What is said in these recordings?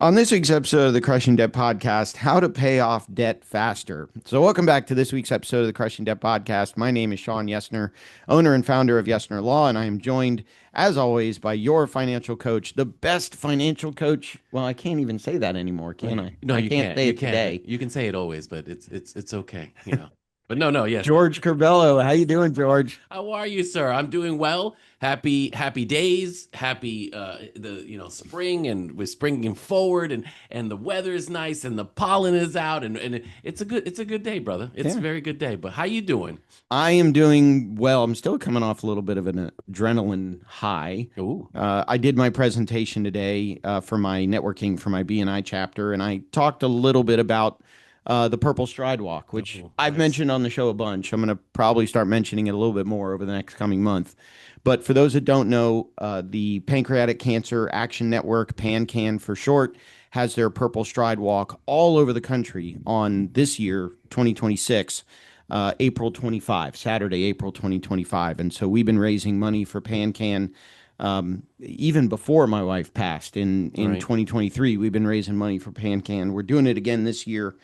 On this week's episode of the Crushing Debt Podcast, how to pay off debt faster. So, welcome back to this week's episode of the Crushing Debt Podcast. My name is Sean Yesner, owner and founder of Yesner Law, and I am joined, as always, by your financial coach, the best financial coach. Well, I can't even say that anymore, can I? No, I you can't can't. say You it can't. today. You can say it always, but it's okay. But no, yes. George Curbelo, how you doing, George? How are you, sir? I'm doing well. Happy days. Happy the spring, and we're springing forward, and the weather is nice, and the pollen is out, and it's a good day, brother. It's a Yeah. very good day. But how you doing? I am doing well. I'm still coming off a little bit of an adrenaline high. Ooh. I did my presentation today for my networking for my BNI chapter, and I talked a little bit about the Purple Stride Walk, which Oh, I've nice. mentioned on the show a bunch. I'm going to probably start mentioning it a little bit more over the next coming month. But for those that don't know, the Pancreatic Cancer Action Network, PanCAN for short, has their Purple Stride Walk all over the country on this year, 2026. April 25, Saturday, April 2025. And so we've been raising money for PanCAN even before my wife passed in Right. 2023. We've been raising money for PanCAN. We're doing it again this year.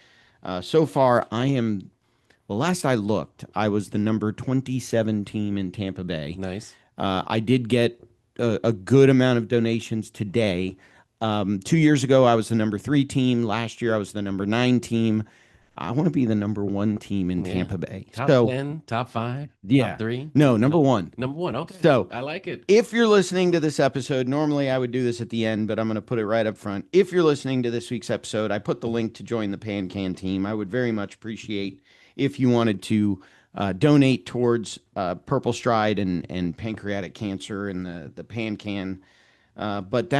So far, well, last I looked, I was the number 27 team in Tampa Bay. Nice. I did get a good amount of donations today. 2 years ago, I was the number three team. Last year, I was the number nine team. I want to be the number one team in Yeah. Tampa Bay. Top So, 10, top five, top yeah, three. no, number No. one. Number one. Okay. So, I like it. if you're listening to this episode, normally I would do this at the end, but I'm going to put it right up front. If you're listening to this week's episode, I put the link to join the PanCAN team. I would very much appreciate if you wanted to donate towards Purple Stride and pancreatic cancer and the PanCAN. But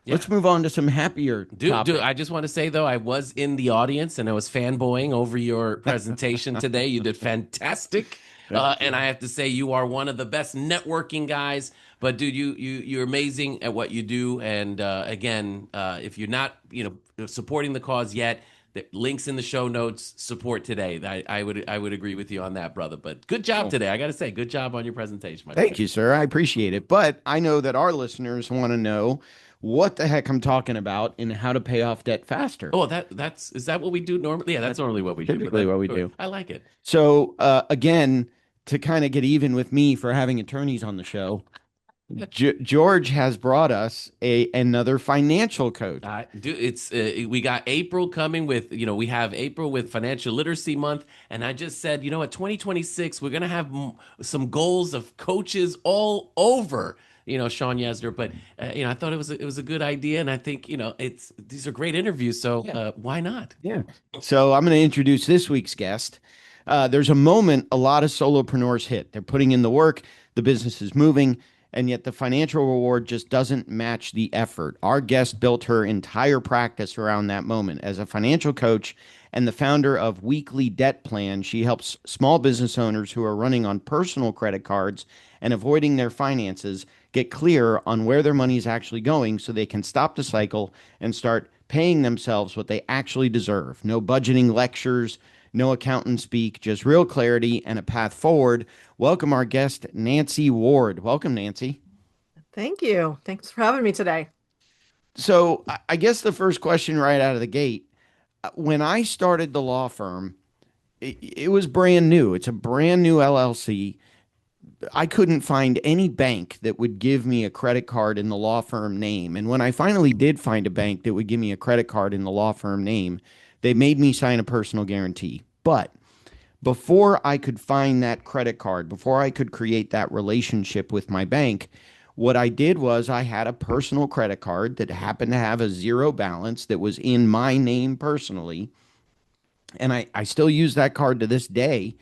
Yeah. let's move on to some happier Do topics. I just want to say though, I was in the audience and I was fanboying over your presentation today. You did fantastic, and I have to say you are one of the best networking guys. But dude, you're amazing at what you do. And again, if you're not supporting the cause yet, the links in the show notes. Support today. I would agree with you on that, brother. But good job Cool. today. I got to say, good job on your presentation, my friend. Thank you, sir. I appreciate it. But I know that our listeners want to know what the heck I'm talking about and how to pay off debt faster. Oh, that's is that what we do normally? Yeah, that's That's normally what we do. But typically that's what we good. do. I like it. So, again, to kind of get even with me for having attorneys on the show, George has brought us another financial coach. Dude, it's we got April coming with, we have April with Financial Literacy Month, and I just said, at 2026, we're gonna have some goals of coaches all over, Sean Yesner. But I thought it was a good idea, and I think it's these are great interviews, so Yeah. why not? Yeah. So I'm going to introduce this week's guest. There's a moment a lot of solopreneurs hit. They're putting in the work, the business is moving, and yet the financial reward just doesn't match the effort. Our guest built her entire practice around that moment. As a financial coach and the founder of Weekly Debt Plan, she helps small business owners who are running on personal credit cards and avoiding their finances get clear on where their money is actually going so they can stop the cycle and start paying themselves what they actually deserve. No budgeting lectures, no accountant speak, just real clarity and a path forward. Welcome our guest, Nancy Ward. Welcome, Nancy. Thank you. Thanks for having me today. So, I guess the first question right out of the gate, when I started the law firm, it was brand new. It's a brand new LLC. I couldn't find any bank that would give me a credit card in the law firm name. And when I finally did find a bank that would give me a credit card in the law firm name, they made me sign a personal guarantee. But before I could find that credit card, before I could create that relationship with my bank, what I did was I had a personal credit card that happened to have a zero balance that was in my name personally. And I still use that card to this day.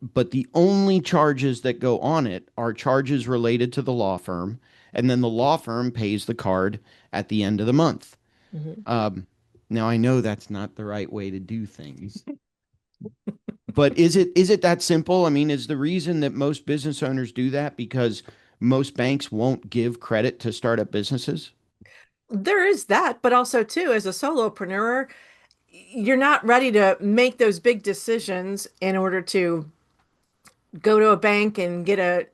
But the only charges that go on it are charges related to the law firm, and then the law firm pays the card at the end of the month. Mhm. Um, Now I know that's not the right way to do things, but is it that simple? I mean, is the reason that most business owners do that because most banks won't give credit to startup businesses? There is that, but also too, as a solopreneur, you're not ready to make those big decisions in order to go to a bank and get a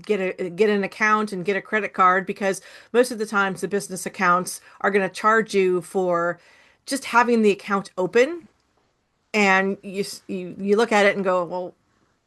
get an account and get a credit card, because most of the times the business accounts are going to charge you for just having the account open. And you look at it and go, well,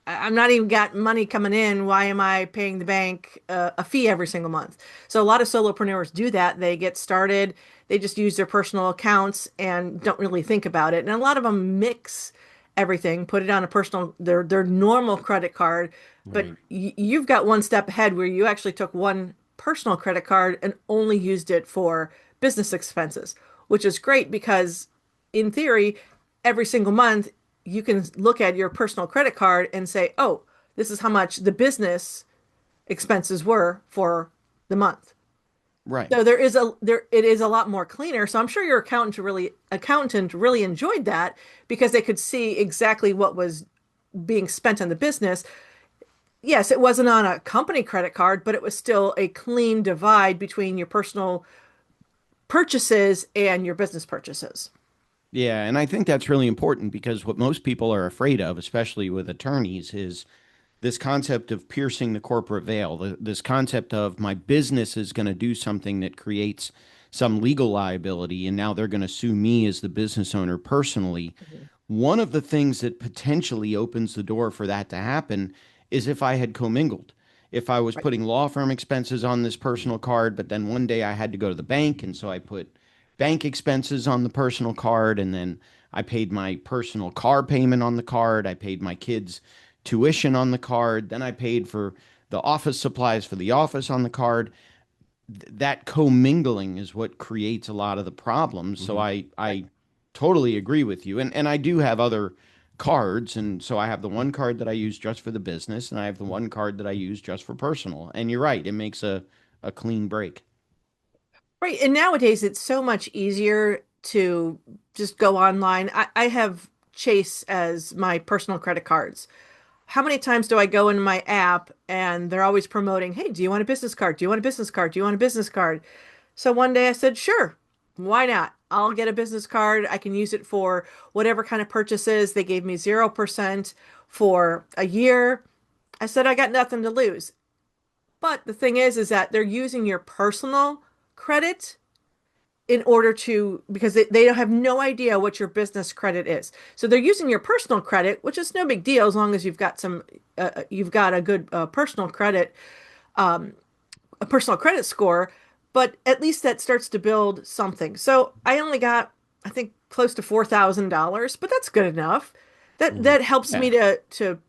I'm not even got money coming in. Why am I paying the bank a fee every single month? So a lot of solopreneurs do that. They get started, they just use their personal accounts and don't really think about it. And a lot of them mix everything, put it on a personal, their normal credit card. But Right. you've got one step ahead where you actually took one personal credit card and only used it for business expenses, which is great because in theory, every single month you can look at your personal credit card and say, oh, this is how much the business expenses were for the month. Right. So there it is a lot more cleaner. So I'm sure your accountant really enjoyed that because they could see exactly what was being spent on the business. Yes, it wasn't on a company credit card, but it was still a clean divide between your personal purchases and your business purchases. Yeah, and I think that's really important because what most people are afraid of, especially with attorneys, is this concept of piercing the corporate veil, this concept of my business is going to do something that creates some legal liability, and now they're going to sue me as the business owner personally. Mhm. One of the things that potentially opens the door for that to happen is if I had commingled. If I was Right. putting law firm expenses on this personal card, but then one day I had to go to the bank, and so I put bank expenses on the personal card, and then I paid my personal car payment on the card. I paid my kids' tuition on the card. Then I paid for the office supplies for the office on the card. That commingling is what creates a lot of the problems. So Mhm. I totally agree with you. And I do have other cards, and so I have the one card that I use just for the business, and I have the one card that I use just for personal. And you're right, it makes a clean break. Right. And nowadays it's so much easier to just go online. I have Chase as my personal credit cards. How many times do I go in my app and they're always promoting, hey, do you want a business card? Do you want a business card? Do you want a business card? So one day I said, sure, why not? I'll get a business card. I can use it for whatever kind of purchases. They gave me 0% for a year. I said, I got nothing to lose. But the thing is that they're using your personal credit in order to, because they have no idea what your business credit is. So they're using your personal credit, which is no big deal as long as you've got a good personal credit, a personal credit score, but at least that starts to build something. So I only got, I think, close to $4,000, but that's good enough. That helps me Yeah. to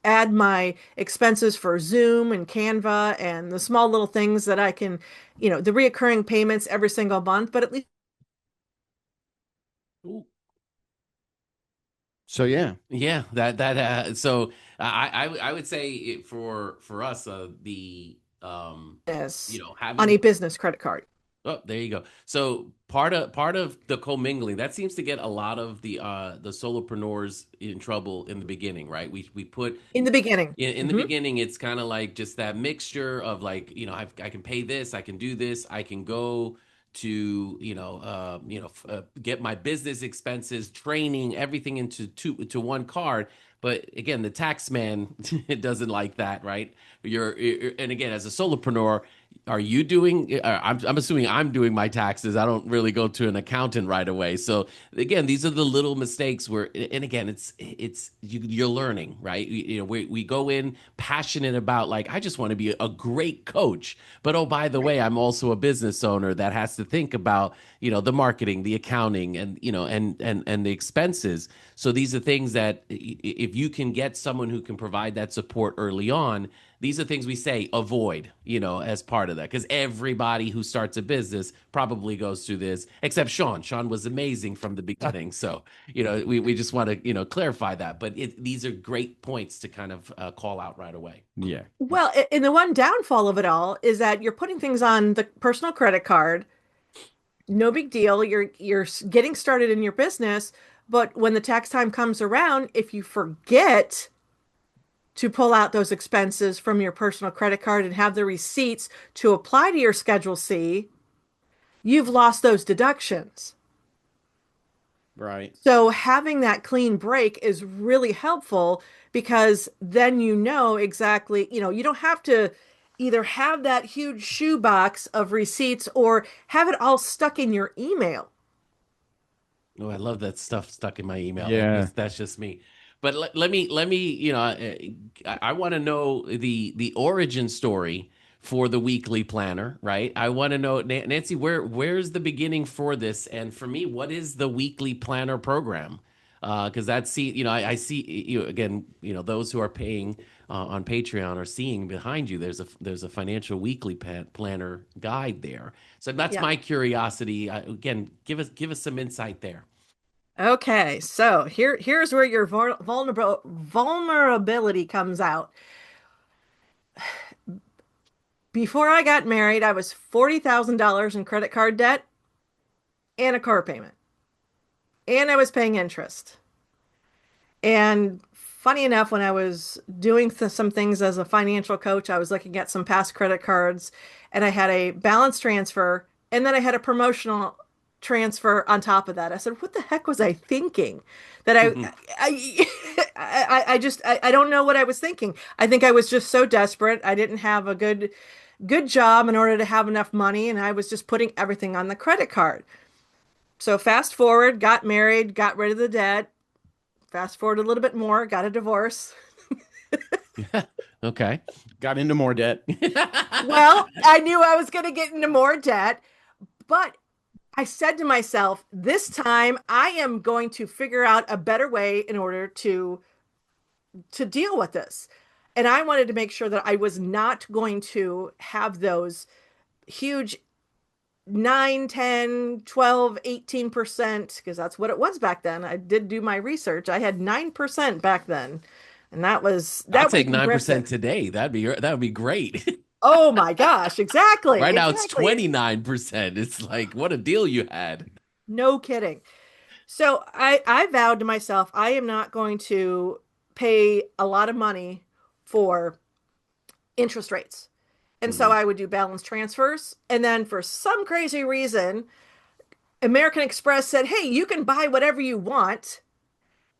add my expenses for Zoom and Canva and the small little things that I can, the reoccurring payments every single month, but at least Mhm. So yeah. Yeah, so I would say for us the this on having a business credit card oh, there you go. So part of the commingling that seems to get a lot of the solopreneurs in trouble in the beginning, right? We put in the beginning. in the Hmm. beginning, it's kind of like just that mixture of like, I can pay this, I can do this, I can go to, get my business expenses, training, everything into to one card. But again, the tax man it doesn't like that, right? And again, as a solopreneur, are you doing? I'm assuming I'm doing my taxes. I don't really go to an accountant right away. So again, these are the little mistakes where, and again, you're learning, right? We go in passionate about like I just want to be a great coach, but oh, by the Right. way, I'm also a business owner that has to think about the marketing, the accounting, and and the expenses. So these are things that if you can get someone who can provide that support early on, these are things we say avoid, as part of that. Because everybody who starts a business probably goes through this, except Sean. Sean was amazing from the beginning. So, we just want to, clarify that. But these are great points to kind of call out right away. Yeah. Well, and the one downfall of it all is that you're putting things on the personal credit card. No big deal. You're getting started in your business, but when the tax time comes around, if you forget to pull out those expenses from your personal credit card and have the receipts to apply to your Schedule C, you've lost those deductions. Right. So having that clean break is really helpful because then you know exactly, you don't have to either have that huge shoebox of receipts or have it all stuck in your email. Oh, I love that stuff stuck in my email. Yeah. That's just me. But let me, I want to know the origin story for the weekly planner, right? I want to know, Nancy, where's the beginning for this? And for me, what is the weekly planner program? Because I see again, those who are paying on Patreon are seeing behind you. There's a financial weekly planner guide there. So that's Yeah. my curiosity. Again, give us some insight there. Okay, so here's where your vulnerability comes out. Before I got married, I was $40,000 in credit card debt and a car payment, and I was paying interest. And funny enough, when I was doing some things as a financial coach, I was looking at some past credit cards and I had a balance transfer and then I had a promotional transfer on top of that. I said, what the heck was I thinking? That I, I don't know what I was thinking. I think I was just so desperate. I didn't have a good job in order to have enough money, and I was just putting everything on the credit card. So fast forward, got married, got rid of the debt. Fast forward a little bit more, got a divorce. Okay. Got into more debt. Well, I knew I was going to get into more debt, but I said to myself, this time I am going to figure out a better way in order to deal with this. And I wanted to make sure that I was not going to have those huge 9, 10, 12, 18%, because that's what it was back then. I did do my research. I had 9% back then. And that was I'll that was take 9% aggressive. today. That would be great. Oh my gosh, exactly. Right now it's Exactly. 29%. It's like what a deal you had. No kidding. So I vowed to myself, I am not going to pay a lot of money for interest rates. And so Mhm. I would do balance transfers. And then for some crazy reason, American Express said, hey, you can buy whatever you want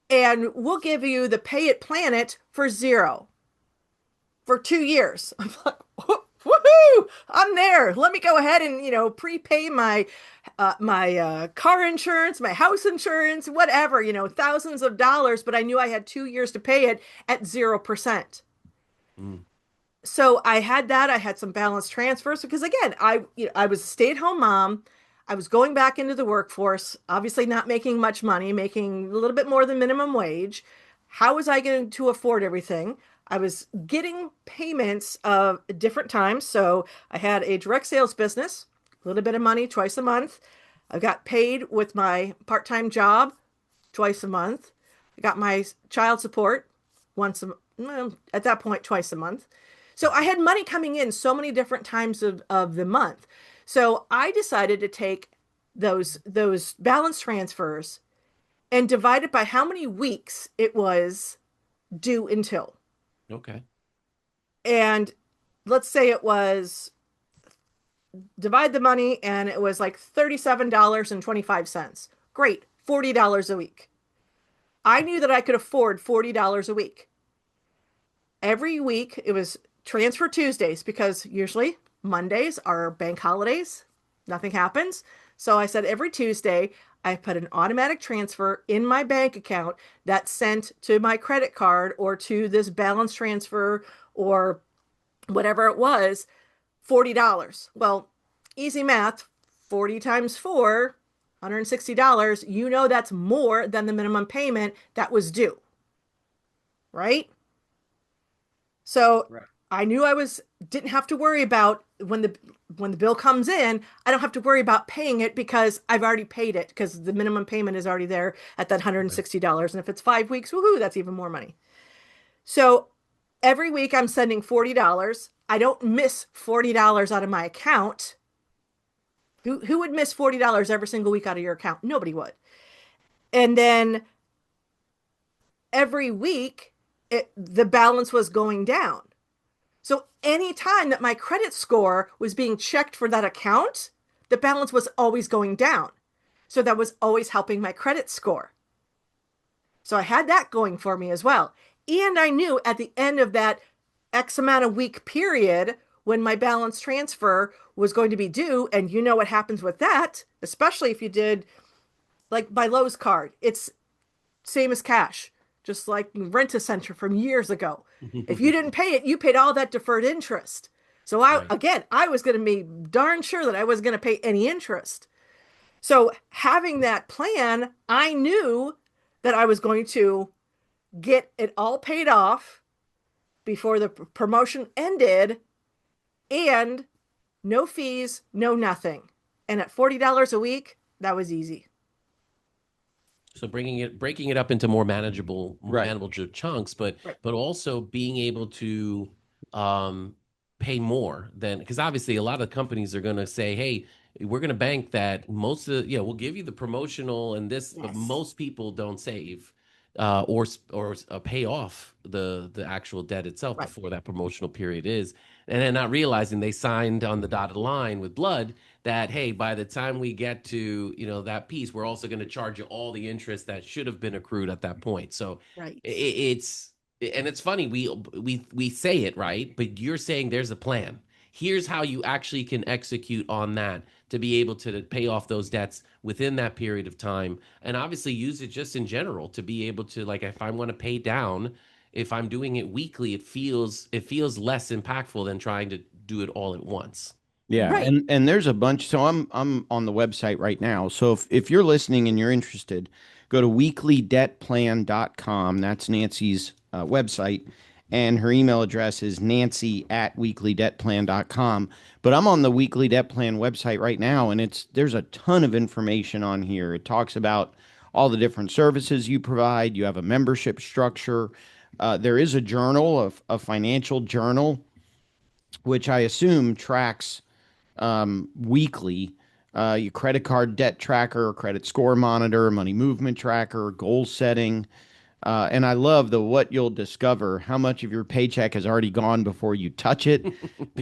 and we'll give you the Pay It Planet for zero for 2 years. I'm like, woohoo! I'm there. Let me go ahead and prepay my car insurance, my house insurance, whatever. Thousands of dollars. But I knew I had 2 years to pay it at 0%. Mm. So I had that. I had some balance transfers because again, I was a stay-at-home mom. I was going back into the workforce, obviously not making much money, making a little bit more than minimum wage. How was I going to afford everything? I was getting payments of different times. So I had a direct sales business, a little bit of money twice a month. I got paid with my part-time job twice a month. I got my child support once a well, at that point twice a month. So I had money coming in so many different times of the month. So I decided to take those balance transfers and divide it by how many weeks it was due until. Okay. And let's say it was divide the money and it was like $37.25. Great, $40 a week. I knew that I could afford $40 a week. Every week it was transfer Tuesdays because usually Mondays are bank holidays. Nothing happens. So I said every Tuesday I put an automatic transfer in my bank account that sent to my credit card or to this balance transfer or whatever it was, $40. Well, easy math, 40 times 4, $160. You know that's more than the minimum payment that was due, right? So Right. I knew I was didn't have to worry about when the bill comes in, I don't have to worry about paying it because I've already paid it because the minimum payment is already there at that $160. And if it's 5 weeks, woohoo, that's even more money. So every week I'm sending $40. I don't miss $40 out of my account. Who would miss $40 every single week out of your account? Nobody would. And then every week the balance was going down. So any time that my credit score was being checked for that account, the balance was always going down. So that was always helping my credit score. So I had that going for me as well. And I knew at the end of that X amount of week period when my balance transfer was going to be due. And you know what happens with that, especially if you did like my Lowe's card. It's same as cash, just like Rent-A-Center from years ago. If you didn't pay it, you paid all that deferred interest. So Right. I was going to be darn sure that I wasn't going to pay any interest. So having that plan, I knew that I was going to get it all paid off before the promotion ended and no fees, no nothing. And at $40 a week, that was easy. So breaking it up into more Right. manageable chunks, but Right. also being able to pay more than, because obviously a lot of companies are going to say, hey, we're going to bank that most of the, we'll give you the promotional and this, but Yes. most people don't save or pay off the actual debt itself Right. before that promotional period is, and then not realizing they signed on the dotted line with blood that, hey, by the time we get to that piece, we're also going to charge you all the interest that should have been accrued at that point. So Right. it's and it's funny, we say it right, but you're saying there's a plan. Here's how you actually can execute on that to be able to pay off those debts within that period of time, and obviously use it just in general to be able to, like, if I want to pay down, if I'm doing it weekly, it feels less impactful than trying to do it all at once. Yeah, Right. and there's a bunch. So I'm on the website right now. So if you're listening and you're interested, go to weeklydebtplan.com. That's Nancy's website, and her email address is nancy@weeklydebtplan.com. But I'm on the Weekly Debt Plan website right now, and there's a ton of information on here. It talks about all the different services you provide. You have a membership structure. There is a journal, a financial journal, which I assume tracks weekly. Your credit card debt tracker, credit score monitor, money movement tracker, goal setting. And I love the what you'll discover, how much of your paycheck has already gone before you touch it,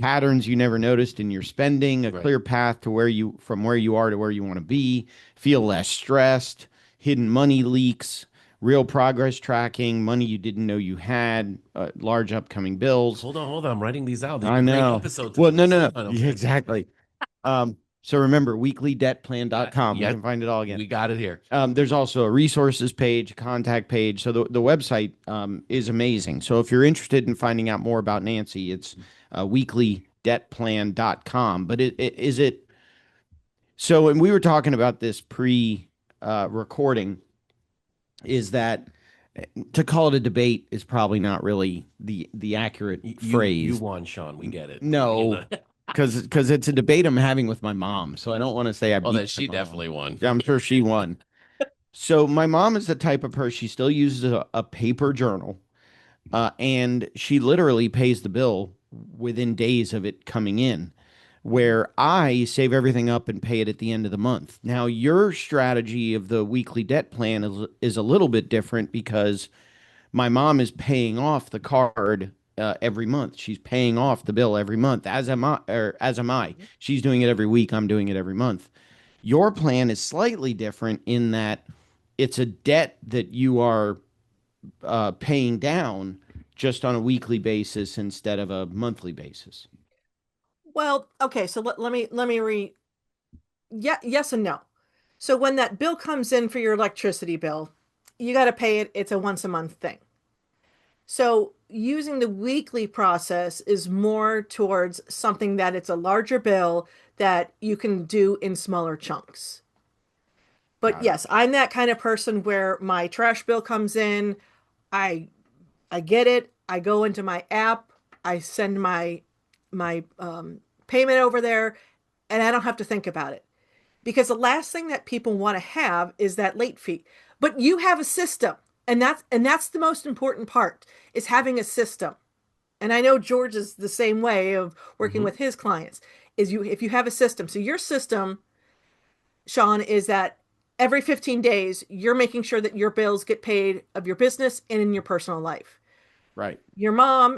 patterns you never noticed in your spending, a Right. clear path to from where you are to where you want to be, feel less stressed, hidden money leaks, real progress tracking, money you didn't know you had, large upcoming bills. Hold on. I'm writing these out. These I are great know. episodes to Well, be no, no, listening no. on. Yeah, Okay. exactly. So remember, weeklydebtplan.com. We Yeah, can find it all again. we got it here. There's also a resources page, a contact page. So the website is amazing. So if you're interested in finding out more about Nancy, it's weeklydebtplan.com. But is it so? And we were talking about this pre recording, is that to call it a debate is probably not really the accurate You phrase. won, Sean. We get it. No, because it's a debate I'm having with my mom. So I don't want to say I Oh, beat that she my mom. definitely won. Yeah, I'm sure she won. So my mom is the type of person, she still uses a paper journal, and she literally pays the bill within days of it coming in, where I save everything up and pay it at the end of the month. Now, your strategy of the weekly debt plan is a little bit different because my mom is paying off the card every month. She's paying off the bill every month, as am I, or as am I. She's doing it every week. I'm doing it every month. Your plan is slightly different in that it's a debt that you are paying down just on a weekly basis instead of a monthly basis. Well, okay, so let me yeah, yes and no. So when that bill comes in for your electricity bill, you got to pay it. It's a once a month thing. So using the weekly process is more towards something that it's a larger bill that you can do in smaller chunks. But Got it. yes, I'm that kind of person where my trash bill comes in, I I get it, I go into my app, I send my payment over there, and I don't have to think about it. Because the last thing that people want to have is that late fee. But you have a system, and that's the most important part is having a system. And I know George is the same way of working Hmm. with his clients is you if you have a system. So your system, Sean, is that every 15 days you're making sure that your bills get paid of your business and in your personal life. Right. Your mom,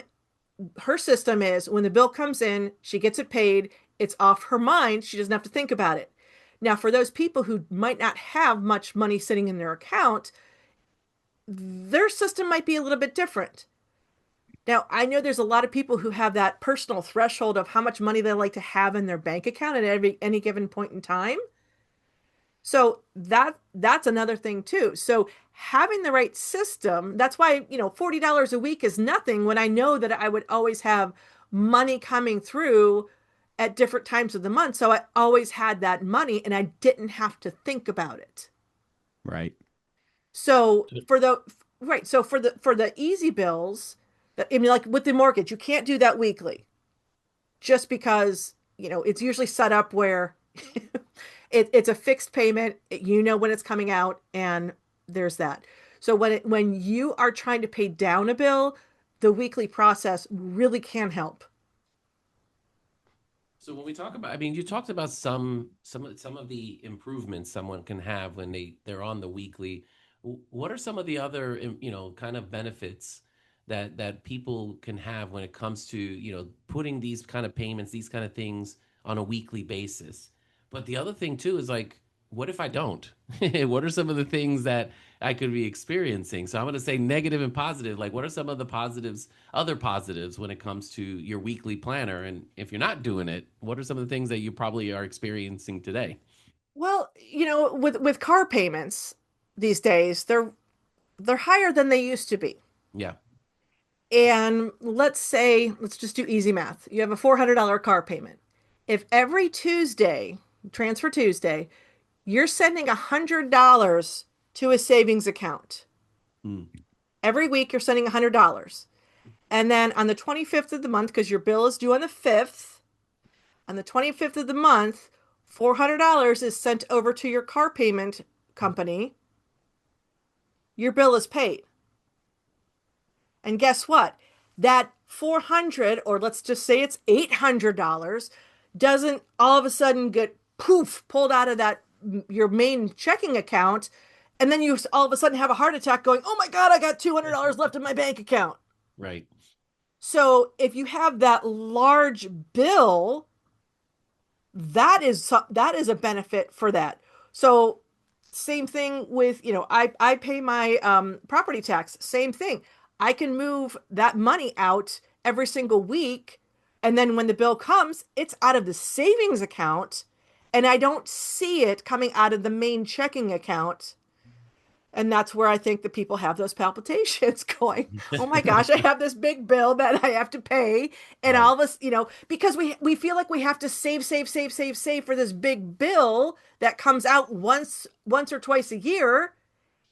her system is when the bill comes in, she gets it paid, it's off her mind, she doesn't have to think about it. Now, for those people who might not have much money sitting in their account, their system might be a little bit different. Now, I know there's a lot of people who have that personal threshold of how much money they like to have in their bank account at any given point in time. So that's another thing too. So having the right system, that's why, $40 a week is nothing when I know that I would always have money coming through at different times of the month. So I always had that money and I didn't have to think about it. Right. So for the right, so for the easy bills, I mean, like with the mortgage, you can't do that weekly just because, it's usually set up where it's a fixed payment, you know when it's coming out, and there's that. So when you are trying to pay down a bill, the weekly process really can help. So when we talk about, I mean, you talked about some of the improvements someone can have when they're on the weekly. What are some of the other, kind of benefits that people can have when it comes to, putting these kind of payments, these kind of things on a weekly basis? But the other thing too is like, what if I don't? What are some of the things that I could be experiencing? So I'm going to say negative and positive. Like, what are some of the positives, other positives when it comes to your weekly planner? And if you're not doing it, what are some of the things that you probably are experiencing today? Well, with car payments these days, they're higher than they used to be. Yeah. And let's just do easy math. You have a $400 car payment. If every Tuesday, transfer Tuesday, you're sending $100 to a savings account. Mm. Every week you're sending $100. And then on the 25th of the month, because your bill is due on the 5th, on the 25th of the month, $400 is sent over to your car payment company. Your bill is paid. And guess what? That 400, or let's just say it's $800, doesn't all of a sudden get poof pulled out of that your main checking account, and then you all of a sudden have a heart attack going, "Oh my God, I got $200 left in my bank account." Right. So if you have that large bill, that is a benefit for that. So same thing with, I pay my property tax, same thing. I can move that money out every single week, and then when the bill comes, it's out of the savings account and I don't see it coming out of the main checking account. And that's where I think the people have those palpitations going, "Oh my gosh, I have this big bill that I have to pay." And Right. all this, because we feel like we have to save, save, save, save, save for this big bill that comes out once or twice a year.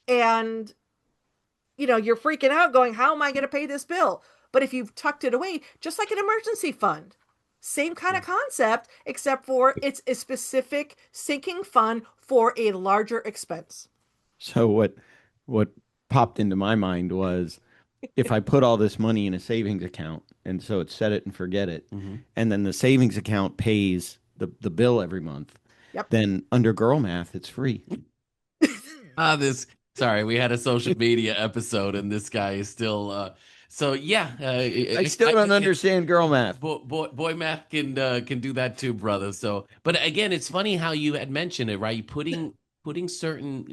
And, you're freaking out going, "How am I going to pay this bill?" But if you've tucked it away, just like an emergency fund, same kind Yeah. of concept, except for it's a specific sinking fund for a larger expense. So what popped into my mind was if I put all this money in a savings account and so it's set it and forget it, Hmm. and then the savings account pays the bill every month, Yep. then under girl math, it's free. Sorry, we had a social media episode and this guy is still, so yeah, I still don't understand girl math. boy math can do that too, brother. So, but again, it's funny how you had mentioned it, right? Putting certain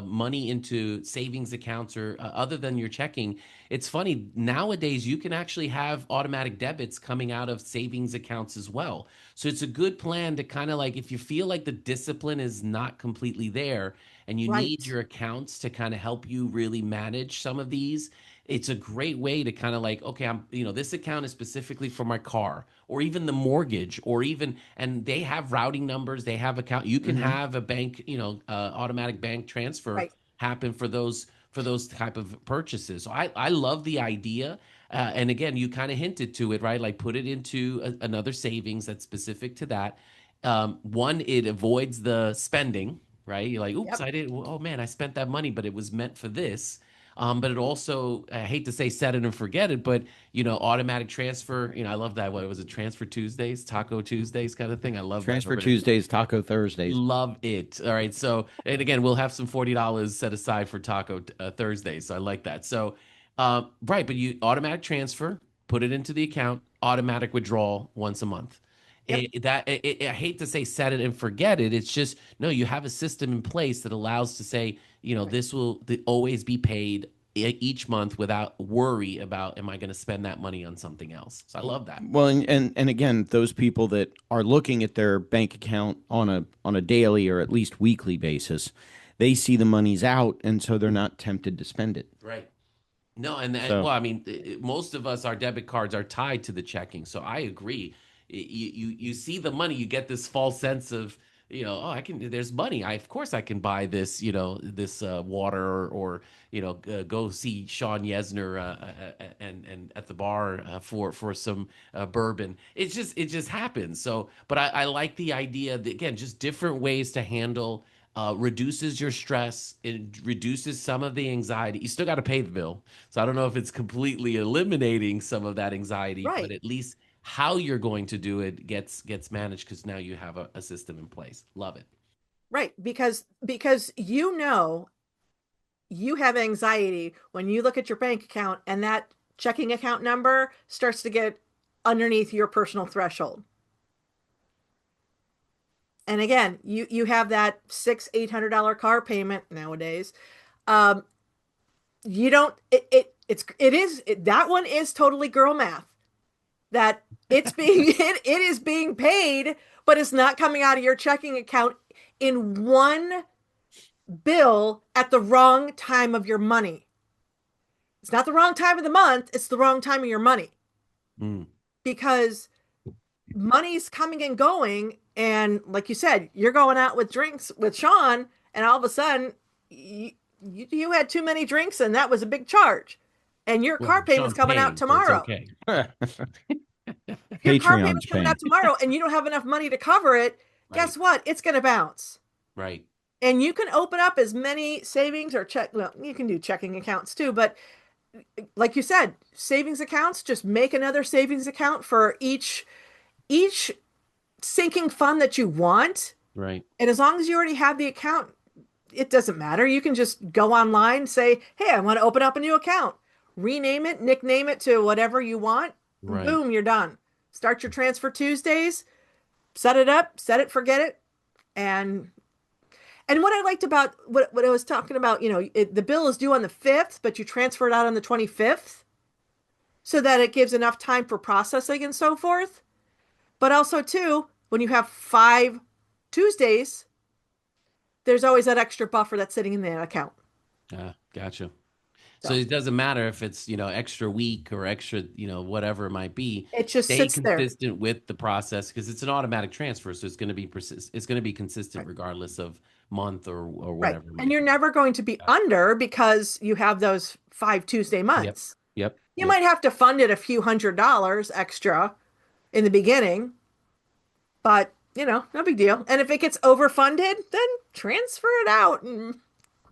money into savings accounts or other than your checking. It's funny nowadays you can actually have automatic debits coming out of savings accounts as well. So it's a good plan to kind of like if you feel like the discipline is not completely there and you need Right. your accounts to kind of help you really manage some of these, it's a great way to kind of like, okay, this account is specifically for my car or even the mortgage or even, and they have routing numbers, they have account, you can Hmm. have a bank, automatic bank transfer Right. happen for those type of purchases. So I love the idea. And again, you kind of hinted to it, right? Like put it into another savings that's specific to that. One, it avoids the spending, right? You're like, oops, Yep. I didn't. Oh man, I spent that money, but it was meant for this. But it also, I hate to say set it and forget it, but automatic transfer. I love that. What was it? Transfer Tuesdays, Taco Tuesdays, kind of thing. I love that. Transfer Tuesdays, Taco Thursdays. Love it. All right. So, and again, we'll have some $40 set aside for Taco Thursdays. So I like that. So, right, but you automatic transfer, put it into the account, automatic withdrawal once a month. Yep. I hate to say set it and forget it. It's just no, you have a system in place that allows to say, Right. this will always be paid each month without worry about am I going to spend that money on something else. So I love that. Well, and again, those people that are looking at their bank account on a daily or at least weekly basis, they see the money's out, and so they're not tempted to spend it. Right. No, and So well, I mean, most of us, our debit cards are tied to the checking. So I agree. You see the money, you get this false sense of, oh, I can. There's money. Of course I can buy this. This water or go see Sean Yesner and at the bar for some bourbon. It just happens. So, but I like the idea that again, just different ways to handle. Reduces your stress. It reduces some of the anxiety. You still got to pay the bill. So I don't know if it's completely eliminating some of that anxiety, but Right. at least how you're going to do it gets managed because now you have a system in place. Love it. Right. Because you have anxiety when you look at your bank account and that checking account number starts to get underneath your personal threshold. And again, you have that $600-800 car payment nowadays. Um, you don't that one is totally girl math. That it's being it is being paid, but it's not coming out of your checking account in one bill at the wrong time of your money. It's not the wrong time of the month, it's the wrong time of your money Mm, because money's coming and going. And like you said, you're going out with drinks with Sean, and all of a sudden, you had too many drinks, and that was a big charge. And your car well, payment's Sean's coming out paying, so it's tomorrow. okay. If your car Patreon's payment's coming paying. out tomorrow and you don't have enough money to cover it, Right, guess what? It's going to bounce. right, And you can open up as many savings or check, well, you can do checking accounts too, but like you said, savings accounts, just make another savings account for each sinking fund that you want. right. And as long as you already have the account, it doesn't matter. You can just go online, say, hey, I want to open up a new account, rename it, nickname it to whatever you want. Right. Boom, you're done. Start your transfer Tuesdays, set it up, set it, forget it. And what I liked about what I was talking about, the bill is due on the 5th, but you transfer it out on the 25th so that it gives enough time for processing and so forth. But also, too, when you have 5 Tuesdays, there's always that extra buffer that's sitting in that account. Gotcha. So So it doesn't matter if it's, extra week or extra, whatever it might be. it just Stay sits there. consistent with the process because it's an automatic transfer. So it's going to be it's going to be consistent Right. regardless of month or Right. whatever it And might you're be. never going to be Gotcha. under because you have those 5 Tuesday Yep. months. Yep. You Yep. might have to fund it a few $100s extra in the beginning, but no big deal. And if it gets overfunded, then transfer it out. And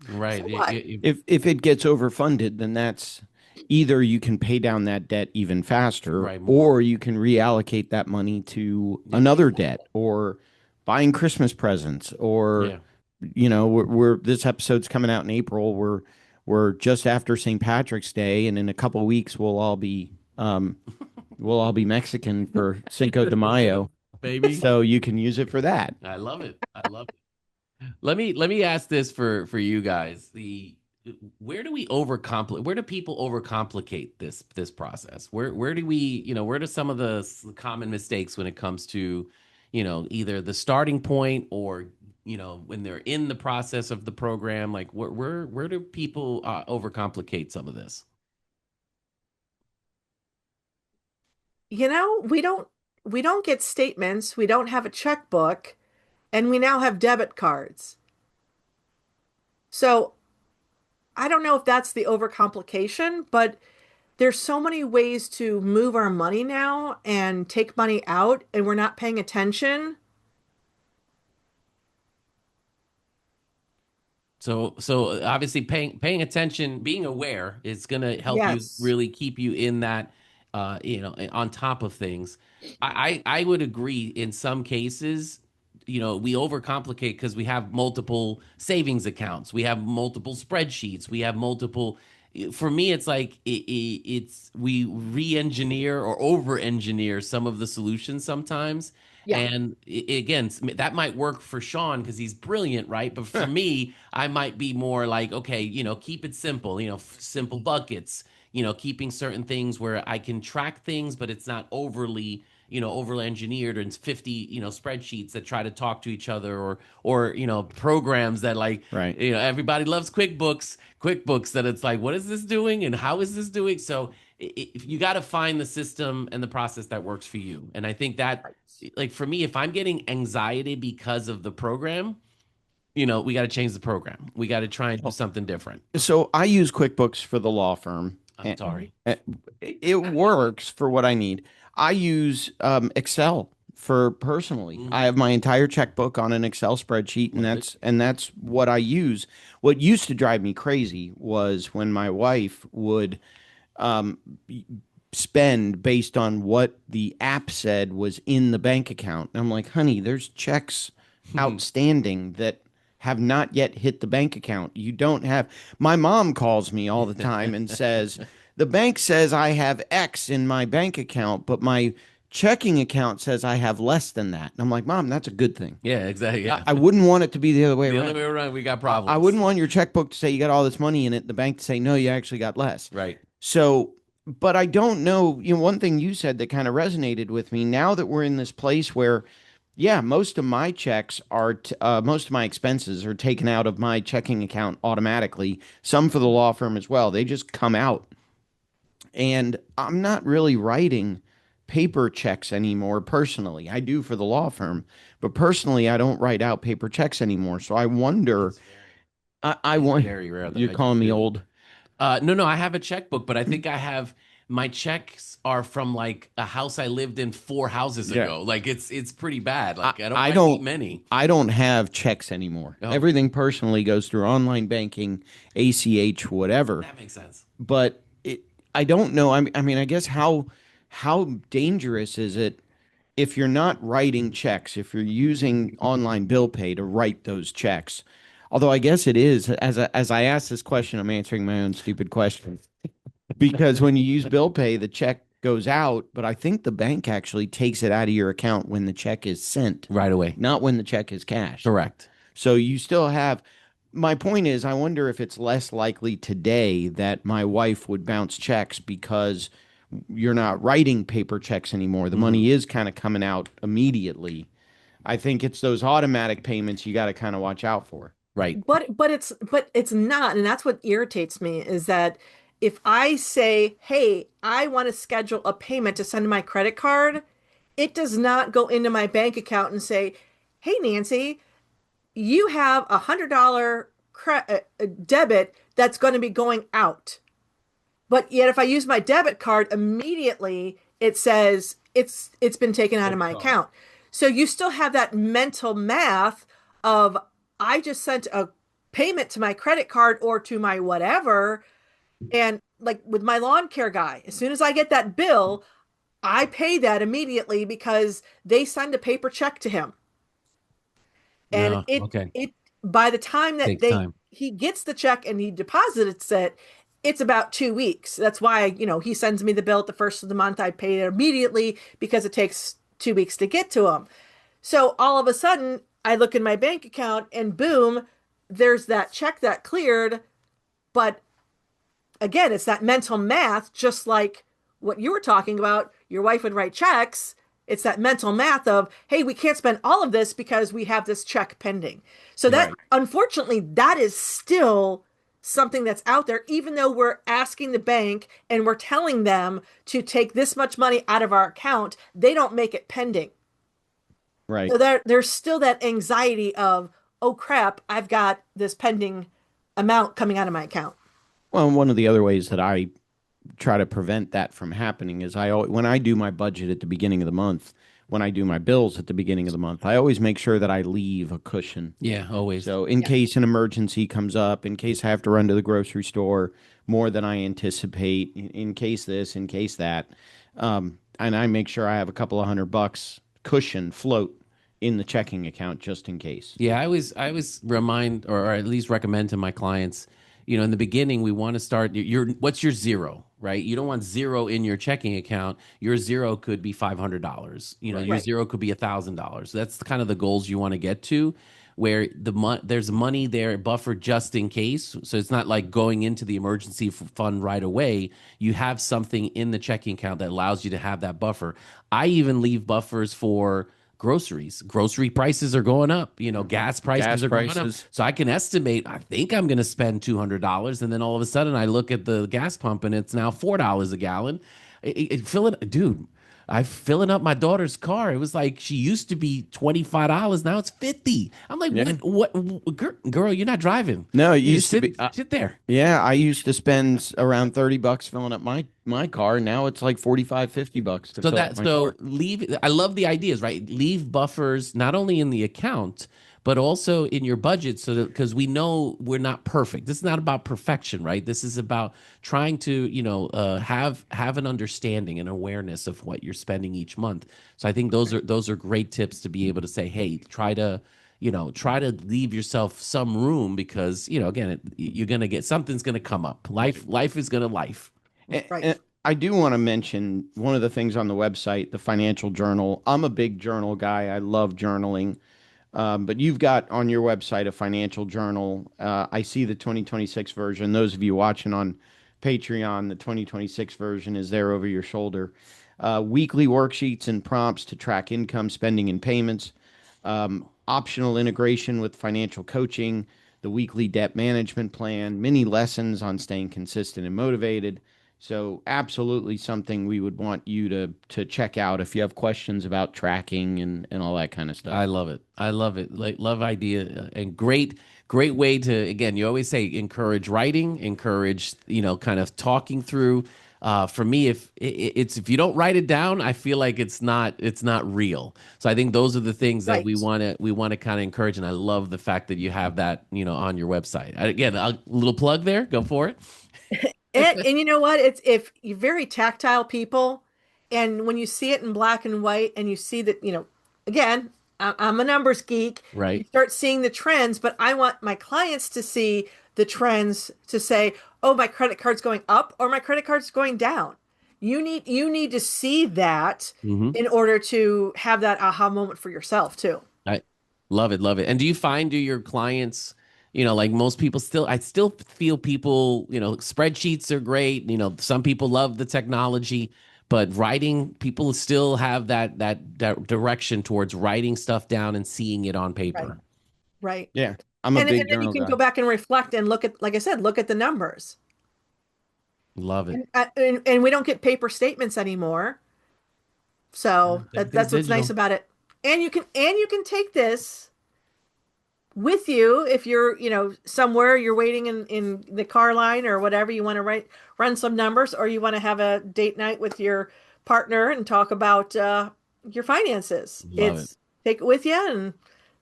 Right. so what? If it gets overfunded, then that's either you can pay down that debt even faster, Right. More. or you can reallocate that money to Yep. another debt or buying Christmas presents, or Yeah. we're this episode's coming out in April. We're just after St. Patrick's Day, and in a couple of weeks we'll all be Mexican for Cinco de Mayo, Baby. so you can use it for that. I love it. I love it. Let me ask this for you guys. Where do people overcomplicate this process? Where do where do some of the common mistakes when it comes to, either the starting point or, when they're in the process of the program, like where do people overcomplicate some of this? We don't get statements, we don't have a checkbook, and we now have debit cards. So I don't know if that's the overcomplication, but there's so many ways to move our money now and take money out, and we're not paying attention. So obviously paying attention, being aware is going to help you Yes. really keep you in that on top of things. I would agree in some cases, we overcomplicate because we have multiple savings accounts, we have multiple spreadsheets, we have multiple for me, it's like it's we re-engineer or over-engineer some of the solutions sometimes. Yeah. And again, that might work for Sean because he's brilliant, right? But for me, I might be more like, okay, keep it simple, simple buckets, keeping certain things where I can track things, but it's not overly engineered and 50, spreadsheets that try to talk to each other or programs that like, Right. everybody loves QuickBooks that it's like, what is this doing and how is this doing? So if you got to find the system and the process that works for you. And I think that like for me, if I'm getting anxiety because of the program, we got to change the program. We got to try and do something different. So I use QuickBooks for the law firm. I'm sorry. And it works for what I need. I use Excel for personally. I have my entire checkbook on an Excel spreadsheet, and Love it. that's what I use. What used to drive me crazy was when my wife would um, spend based on what the app said was in the bank account. And I'm like, honey, there's checks outstanding that have not yet hit the bank account. You don't have. My mom calls me all the time and says, the bank says I have X in my bank account, but my checking account says I have less than that. And I'm like, Mom, that's a good thing. Yeah, exactly. Yeah. I wouldn't want it to be the other way The around. other way around, we got I problems. wouldn't want your checkbook to say you got all this money in it, the bank to say, no, you actually got less. Right. So, but I don't know. One thing you said that kind of resonated with me now that we're in this place where, yeah, most of my checks are, most of my expenses are taken out of my checking account automatically, some for the law firm as well. They just come out. And I'm not really writing paper checks anymore personally. I do for the law firm, but personally, I don't write out paper checks anymore. So I wonder, I It's want, very rare that you're I calling me do. old. No, I have a checkbook, but I think I have my checks are from like a house I lived in 4 houses Yeah. ago. Like it's pretty bad. Like I don't I have don't many. I don't have checks anymore. Oh. Everything personally goes through online banking, ACH, whatever. That makes sense. But I don't know. I mean, I guess how dangerous is it if you're not writing checks, if you're using online bill pay to write those checks? Although I guess it is, as I ask this question, I'm answering my own stupid question. Because when you use bill pay, the check goes out, but I think the bank actually takes it out of your account when the check is sent, Right away. not when the check is cashed. Correct. So you still have. My point is, I wonder if it's less likely today that my wife would bounce checks because you're not writing paper checks anymore. The money is kind of coming out immediately. I think it's those automatic payments you got to kind of watch out for. Right. But it's not, and that's what irritates me is that if I say, "Hey, I want to schedule a payment to send to my credit card," it does not go into my bank account and say, "Hey, Nancy, you have $100 debit that's going to be going out." But yet, if I use my debit card immediately, it says it's been taken out of my account. So you still have that mental math of I just sent a payment to my credit card or to my whatever. And like with my lawn care guy, as soon as I get that bill, I pay that immediately because they send a paper check to him. And No. it Okay. it by the time that Takes time. he gets the check and he deposits it, it's about 2 weeks. That's why, he sends me the bill at the first of the month. I pay it immediately because it takes 2 weeks to get to him. So all of a sudden, I look in my bank account and boom, there's that check that cleared. But again, it's that mental math, just like what you were talking about. Your wife would write checks. It's that mental math of, hey, we can't spend all of this because we have this check pending. So that, Right. unfortunately, that is still something that's out there, even though we're asking the bank and we're telling them to take this much money out of our account, they don't make it pending. Right. So there's still that anxiety of, oh crap, I've got this pending amount coming out of my account. Well, one of the other ways that I try to prevent that from happening is when I do my budget at the beginning of the month, when I do my bills at the beginning of the month, I always make sure that I leave a cushion. Yeah, always. So in case an emergency comes up, in case I have to run to the grocery store more than I anticipate, in case this, in case that, and I make sure I have a couple of $100 cushion float in the checking account just in case. Yeah, I always remind or at least recommend to my clients, you know, in the beginning, we want to start what's your zero, right? You don't want zero in your checking account. Your zero could be $500. You know, Right. your Right. zero could be $1,000. That's kind of the goals you want to get to, where there's money there buffered just in case. So it's not like going into the emergency fund right away. You have something in the checking account that allows you to have that buffer. I even leave buffers for groceries. Grocery prices are going up. You know, gas prices Gas are going up. prices. So I can estimate, I think I'm going to spend $200. And then all of a sudden I look at the gas pump and it's now $4 a gallon. Dude, I'm filling up my daughter's car. It was like she used to be $25. Now it's 50. I'm like, Yeah. girl, you're not driving. No, it You used to be. sit there. Yeah, I used to spend around $30 filling up my car. Now it's like 45, $50 to So fill up that my so car. leave. I love the ideas, right? Leave buffers not only in the account but also in your budget, so that because we know we're not perfect. This is not about perfection, right? This is about trying to have an understanding and awareness of what you're spending each month. So I think those are great tips to be able to say, hey, try to leave yourself some room because again you're gonna get something's gonna come up. Life is gonna life. Right. And I do want to mention one of the things on the website, the financial journal. I'm a big journal guy. I love journaling. But you've got on your website a financial journal. I see the 2026 version. Those of you watching on Patreon, the 2026 version is there over your shoulder. Weekly worksheets and prompts to track income, spending, and payments. Optional integration with financial coaching, the weekly debt management plan, mini lessons on staying consistent and motivated. So absolutely something we would want you to check out if you have questions about tracking and all that kind of stuff. I love it. I love it. Like love idea and great way to again. You always say encourage writing, encourage kind of talking through. For me, if you don't write it down, I feel like it's not real. So I think those are the things that Right. we want to kind of encourage. And I love the fact that you have that on your website. Again, a little plug there. Go for it. And you know what? It's if you're very tactile people, and when you see it in black and white, and you see that, again, I'm a numbers geek. You Right. start seeing the trends, but I want my clients to see the trends to say, "Oh, my credit card's going up or my credit card's going down." You need to see that Hmm. in order to have that aha moment for yourself too. I love it, love it. And do your clients, like most people I still feel people, spreadsheets are great. Some people love the technology, but writing, people still have that direction towards writing stuff down and seeing it on Right. paper. Right. Yeah, I'm a And big then you journal can guy. go back and reflect and look at, like I said, look at the numbers. Love it. And we don't get paper statements anymore. So Everything's that's what's nice digital. about it. And you can take this with you if you're, somewhere you're waiting in the car line or whatever, you want to run some numbers, or you want to have a date night with your partner and talk about your finances. Love it. It's take it with you and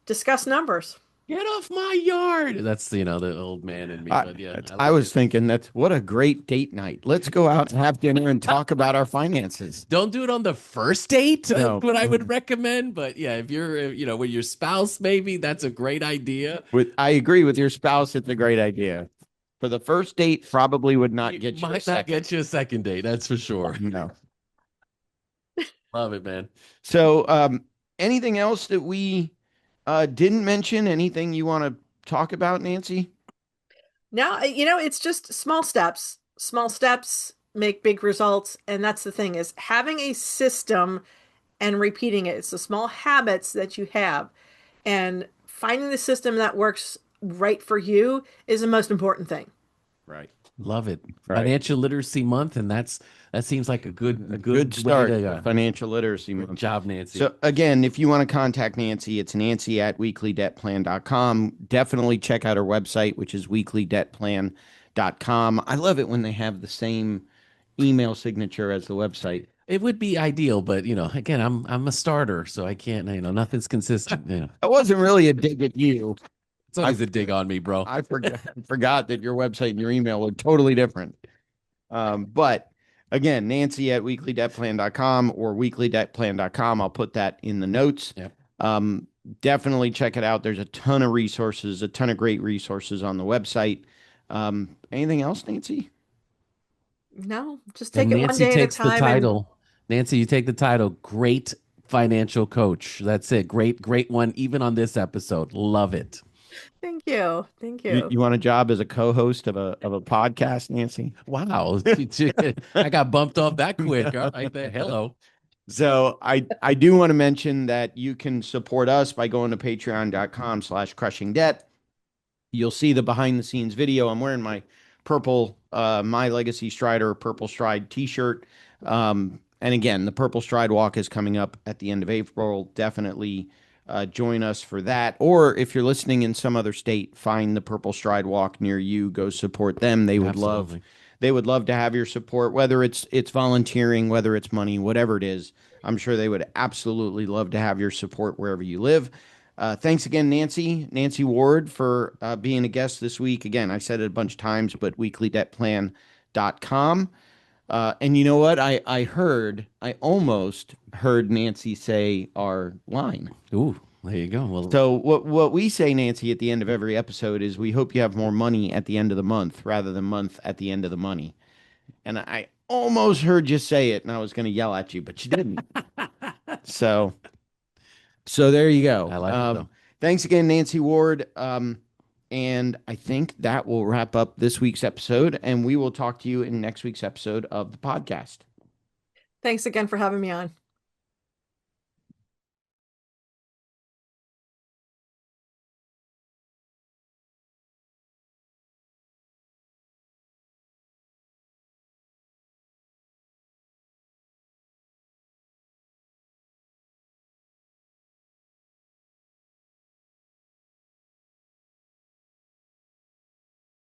discuss numbers. Get off my yard. That's the old man in me, but yeah, I I love was it. thinking that's what a great date night. Let's go out and have dinner and talk about our finances. Don't do it on the first date. No, What I would recommend, but yeah, if you're, with your spouse, maybe that's a great idea. I agree with your spouse. It's a great idea. For the first date, probably would not get you a Might not second. get you a second date, that's for sure. No. Love it, man. So, anything else that we didn't mention? Anything you want to talk about, Nancy? Now, it's just small steps. Small steps make big results. And that's the thing, is having a system and repeating it. It's the small habits that you have. And finding the system that works right for you is the most important thing. Right. Love it. Right. Financial literacy month, and that seems like a good Good start. way to, Financial literacy good month. job, Nancy. So again, if you want to contact Nancy, it's Nancy@weeklydebtplan.com. Definitely check out her website, which is weeklydebtplan.com. I love it when they have the same email signature as the website. It would be ideal, but again, I'm a starter, so I can't. Nothing's consistent. That wasn't really a dig at you. It's always a dig on me, bro. I forgot that your website and your email were totally different. But again, Nancy@weeklydebtplan.com or weeklydebtplan.com. I'll put that in the notes. Yep. Definitely check it out. There's a ton of resources, a ton of great resources on the website. Anything else, Nancy? No, just And take it one Nancy day at a takes the time. And title. Nancy, you take the title. Great financial coach. That's it. Great one. Even on this episode, love it. thank you. Thank You, you. you want a job as a co-host of a podcast, Nancy? Wow, I got bumped off that quick. All right, there. Hello. So I do want to mention that you can support us by going to patreon.com/crushing debt. You'll see the behind the scenes video. I'm wearing my purple My Legacy Strider Purple Stride t-shirt. And again, the Purple Stride Walk is coming up at the end of April. Definitely join us for that. Or if you're listening in some other state, find the Purple Stride Walk near you. Go support them. Absolutely. They would love to have your support, whether it's volunteering, whether it's money, whatever it is. I'm sure they would absolutely love to have your support wherever you live. Thanks again, Nancy Ward, for being a guest this week. Again, I said it a bunch of times, but weeklydebtplan.com. And you know what? I almost heard Nancy say our line. Ooh, there you go. Well, So what we say, Nancy, at the end of every episode is we hope you have more money at the end of the month rather than month at the end of the money. And I almost heard you say it, and I was going to yell at you, but you didn't. So there you go. I like it though. Thanks again, Nancy Ward. And I think that will wrap up this week's episode, and we will talk to you in next week's episode of the podcast. Thanks again for having me on.